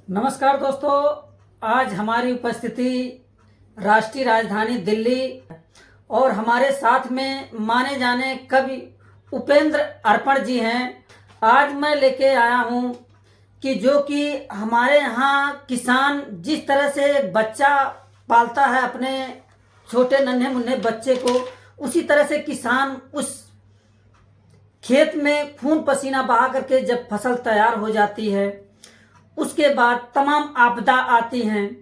नमस्कार दोस्तों, आज हमारी उपस्थिति राष्ट्रीय राजधानी दिल्ली और हमारे साथ में माने जाने कवि उपेंद्र अर्पण जी हैं। आज मैं लेके आया हूं कि जो कि हमारे यहाँ किसान जिस तरह से एक बच्चा पालता है अपने छोटे नन्हे मुन्ने बच्चे को, उसी तरह से किसान उस खेत में खून पसीना बहा करके जब फसल तैयार हो जाती है, उसके बाद तमाम आपदा आती हैं।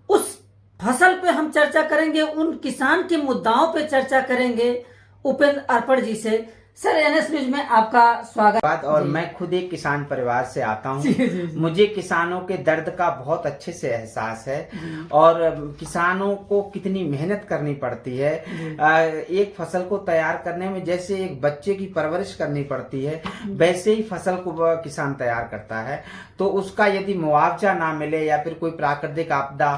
उस फसल पे हम चर्चा करेंगे, उन किसान के मुद्दाओं पे चर्चा करेंगे उपेंद्र अर्पण जी से। सर, एनएस न्यूज में आपका स्वागत। और मैं खुद एक किसान परिवार से आता हूँ। मुझे किसानों के दर्द का बहुत अच्छे से एहसास है और किसानों को कितनी मेहनत करनी पड़ती है। एक फसल को तैयार करने में जैसे एक बच्चे की परवरिश करनी पड़ती है, वैसे ही फसल को किसान तैयार करता है। तो उसका यदि मुआवजा ना मिले या फिर कोई प्राकृतिक आपदा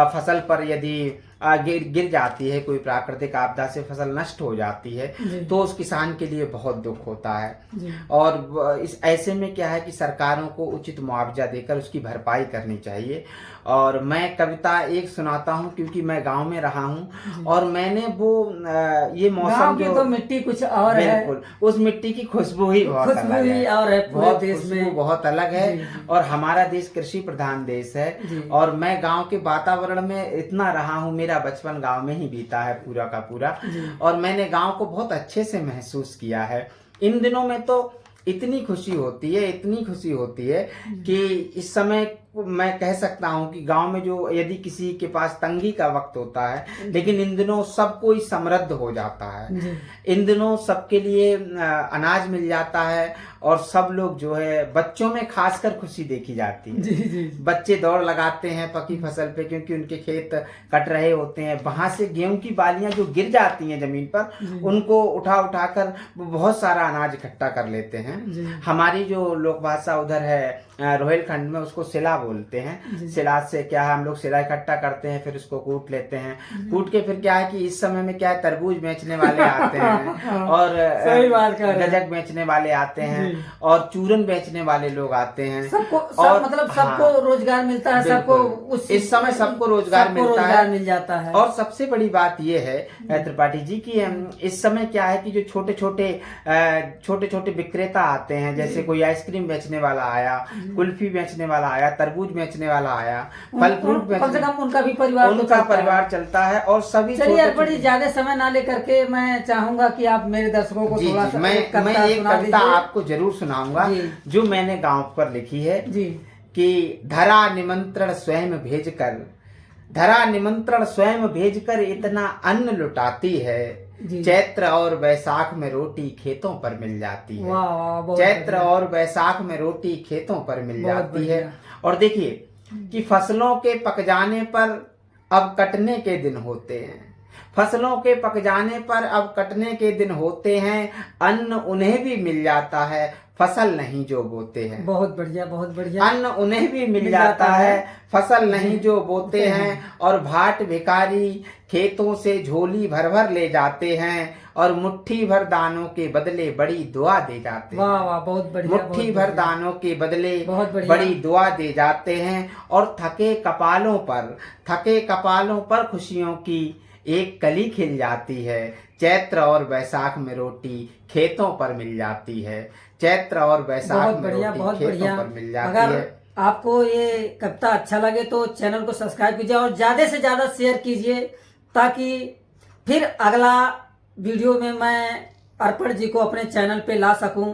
फसल पर यदि गिर जाती है, कोई प्राकृतिक आपदा से फसल नष्ट हो जाती है, तो उस किसान के लिए बहुत दुख होता है। और इस ऐसे में क्या है कि सरकारों को उचित मुआवजा देकर उसकी भरपाई करनी चाहिए। और मैं कविता एक सुनाता हूँ क्योंकि मैं गांव में रहा हूँ और मैंने वो ये मौसम की तो मिट्टी कुछ और है, बिल्कुल उस मिट्टी की खुशबू ही बहुत अलग है, बहुत खुशबू बहुत अलग है। और हमारा देश कृषि प्रधान देश है और मैं गांव के वातावरण में इतना रहा हूँ, मेरा बचपन गांव में ही बीता है पूरा का पूरा, और मैंने गांव को बहुत अच्छे से महसूस किया है। इन दिनों में तो इतनी खुशी होती है, इतनी खुशी होती है कि इस समय मैं कह सकता हूं कि गांव में जो यदि किसी के पास तंगी का वक्त होता है, लेकिन इन दिनों सब कोई समृद्ध हो जाता है। इन दिनों सबके लिए अनाज मिल जाता है और सब लोग जो है, बच्चों में खासकर खुशी देखी जाती है। बच्चे दौड़ लगाते हैं पकी फसल पे क्योंकि उनके खेत कट रहे होते हैं। वहां से गेहूं की बालियां जो गिर जाती हैं जमीन पर, उनको उठा उठाकर बहुत सारा अनाज इकट्ठा कर लेते हैं। हमारी जो लोक भाषा उधर है रोहिलखंड में, उसको सिला बोलते हैं। सिला से क्या है, हम लोग सिला इकट्ठा करते हैं, फिर उसको कूट लेते हैं। कूट के फिर क्या है कि इस समय में क्या है, तरबूज बेचने वाले आते हैं और गजक बेचने वाले आते हैं और चूरन बेचने वाले लोग आते हैं। और मतलब सबको रोजगार मिलता है, सबको इस समय सबको रोजगार मिल जाता है। और सबसे बड़ी बात यह है त्रिपाठी जी की इस समय क्या है कि जो छोटे छोटे विक्रेता आते हैं, जैसे कोई आइसक्रीम बेचने वाला आया, कुल्फी बेचने वाला आया, तरबूज बेचने वाला आया, फल फ्रूट बेचने, कम से कम उनका भी परिवार चलता है। और सभी बड़ी ज्यादा समय ना लेकर के मैं चाहूंगा कि आप मेरे दर्शकों को थोड़ा सा मैं एक कविता आपको जरूर सुनाऊंगा जो मैंने गांव पर लिखी है कि धरा निमंत्रण स्वयं भेजकर इतना अन्न लुटाती है, चैत्र और वैसाख में रोटी खेतों पर मिल जाती है। चैत्र और वैसाख में रोटी खेतों पर मिल जाती है। और देखिए कि फसलों के पक जाने पर अब कटने के दिन होते हैं। फसलों के पक जाने पर अब कटने के दिन होते हैं, अन्न उन्हें भी मिल जाता है, फसल नहीं जो बोते हैं। बहुत बढ़िया, बहुत बढ़िया। अन्न उन्हें भी मिल जाता है, फसल नहीं जो बोते हैं। और भाट भिखारी खेतों से झोली भर भर ले जाते हैं और मुट्ठी भर दानों के बदले बड़ी दुआ दे जाते हैं। वाह वाह, बहुत बढ़िया। मुट्ठी भर दानों के बदले बड़ी दुआ दे जाते हैं। और थके कपालों पर खुशियों की एक कली खिल जाती है, चैत्र और वैसाख में रोटी खेतों पर मिल जाती है। चैत्र और वैसाख में रोटी खेतों पर मिल जाती है। आपको ये कविता अच्छा लगे तो चैनल को सब्सक्राइब कीजिए और ज्यादा से ज्यादा शेयर कीजिए, ताकि फिर अगला वीडियो में मैं अर्पण जी को अपने चैनल पे ला सकूं।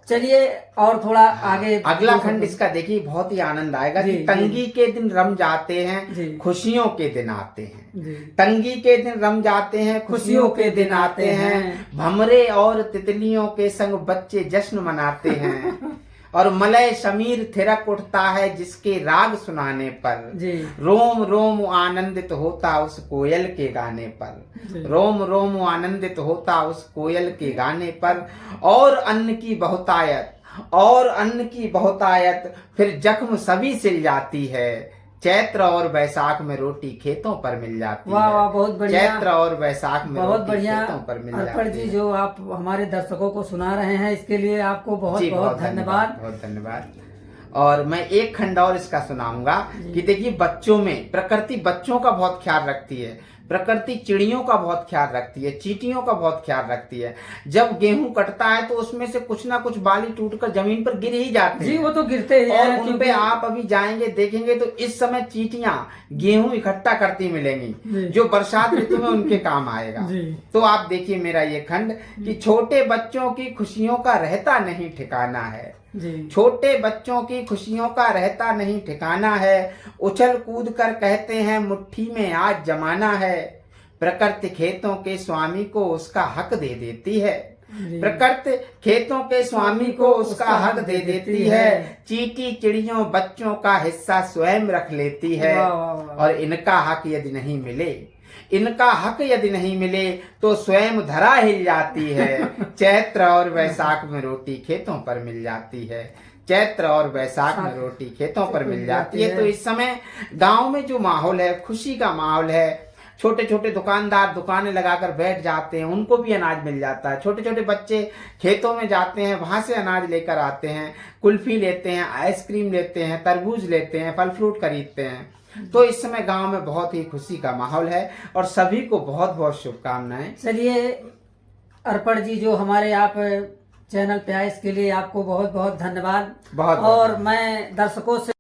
चलिए और थोड़ा आगे अगला खंड इसका देखिए, बहुत ही आनंद आएगा कि तंगी के दिन रम जाते हैं, खुशियों के दिन आते हैं। तंगी के दिन रम जाते हैं, खुशियों के दिन आते हैं। भमरे और तितलियों के संग बच्चे जश्न मनाते हैं और मलय शमीर थिरक उठता है जिसके राग सुनाने पर। रोम रोम आनंदित होता उस कोयल के गाने पर। रोम रोम आनंदित होता उस कोयल के गाने पर। और अन्न की बहुतायत फिर जख्म सभी सिल जाती है, चैत्र और वैसाख में रोटी खेतों पर मिल जाती है। वाह वाह, बहुत बढ़िया। चैत्र और वैसाख में बहुत रोटी बढ़िया खेतों पर मिल जाती है। अर्पण जी, जो आप हमारे दर्शकों को सुना रहे हैं, इसके लिए आपको बहुत बहुत धन्यवाद। बहुत धन्यवाद। और मैं एक खंड और इसका सुनाऊंगा कि देखिए, बच्चों में प्रकृति बच्चों का बहुत ख्याल रखती है, प्रकृति चिड़ियों का बहुत ख्याल रखती है, चींटियों का बहुत ख्याल रखती है। जब गेहूं कटता है तो उसमें से कुछ ना कुछ बाली टूटकर जमीन पर गिर ही जाते हैं। जी, वो तो गिरते ही और हैं, उन पे आप अभी जाएंगे देखेंगे तो इस समय चींटियां गेहूं इकट्ठा करती मिलेंगी, जो बरसात ऋतु में उनके काम आएगा। तो आप देखिए मेरा ये खंड कि छोटे बच्चों की खुशियों का रहता नहीं ठिकाना है, छोटे बच्चों की खुशियों का रहता नहीं ठिकाना है, उछल कूद कर कहते हैं मुट्ठी में आज जमाना है, प्रकृति खेतों के स्वामी को उसका हक दे देती है, प्रकृति खेतों के स्वामी को उसका हक दे देती है, चींटी चिड़ियों बच्चों का हिस्सा स्वयं रख लेती है। और इनका हक यदि नहीं मिले, इनका हक यदि नहीं मिले तो स्वयं धरा हिल जाती है, चैत्र और वैशाख में रोटी खेतों पर मिल जाती है, चैत्र और वैशाख में रोटी खेतों पर मिल जाती है। तो इस समय गांव में जो माहौल है, खुशी का माहौल है, छोटे छोटे दुकानदार दुकानें लगाकर बैठ जाते हैं, उनको भी अनाज मिल जाता है, छोटे छोटे बच्चे खेतों में जाते हैं, वहां से अनाज लेकर आते हैं, कुल्फी लेते हैं, आइसक्रीम लेते हैं, तरबूज लेते हैं, फल फ्रूट खरीदते हैं। तो इस समय गांव में बहुत ही खुशी का माहौल है और सभी को बहुत बहुत शुभकामनाएं। चलिए अर्पण जी, जो हमारे आप चैनल पे आए इसके लिए आपको बहुत बहुत धन्यवाद। बहुत और मैं दर्शकों से